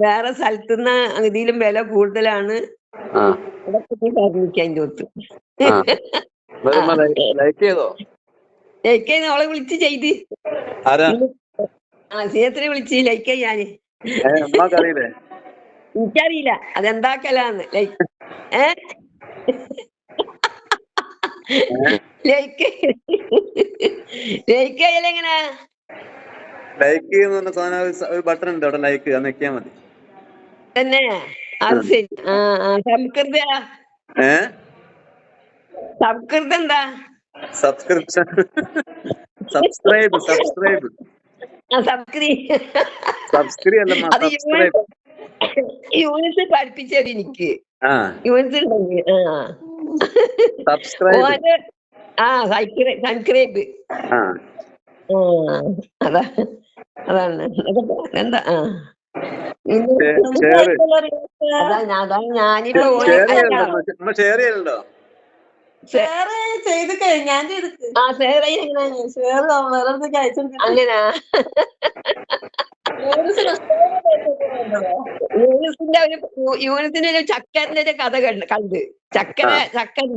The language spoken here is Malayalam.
വേറെ സ്ഥലത്തുനിന്ന് ഇതിലും വില കൂടുതലാണ്. ആ ഇവിടെ കുത്തി പറഞ്ഞിരിക്കാൻ ചോദിച്ചു. ആ ലൈക്ക് ചെയ്തോ? ലൈക്ക് അവളെ വിളിച്ച് ചെയ്ത്. ആരാ? സീയത്തിനെ വിളിച്ച് ലൈക്ക് ചെയ്യാന്. ഉമ്മാക്കറിയില്ലേ? എനിക്കറിയില്ല അതെന്താക്കലാന്ന്. ലൈക്ക് ലൈക്ക് ലൈക്ക് ചെയ്യലെങ്ങനാ? ലൈക്ക് എന്ന് പറഞ്ഞ സാധനം ഒരു ബട്ടൺ ഉണ്ട് അവിടെ, ലൈക്ക് അത് നെക്കിയാ മതി. തന്നെ അത് ശരി. സംസ്കൃത സംസ്കൃതം എന്താ? സബ്സ്ക്രിപ്ഷൻ. സബ്സ്ക്രൈബ് സബ്സ്ക്രൈബ് അല്ലമ്മ, അത് സബ്സ്ക്രൈബ്. യൂണിറ്റ് പഠിപ്പിച്ചത് എനിക്ക്. Unit subscribe. സബ്സ്ക്രൈബ് അതാണ് എന്താ. ഞാനിപ്പോ ഷെയർ ചെയ്യലുണ്ടോ? ഷെയർ ചെയ്ത് ഞാൻ ഷെയർ അങ്ങനാ. യൂണിസിന്റെ ഒരു ചക്കരന്റെ ഒരു കഥ കണ്ട് ചക്കര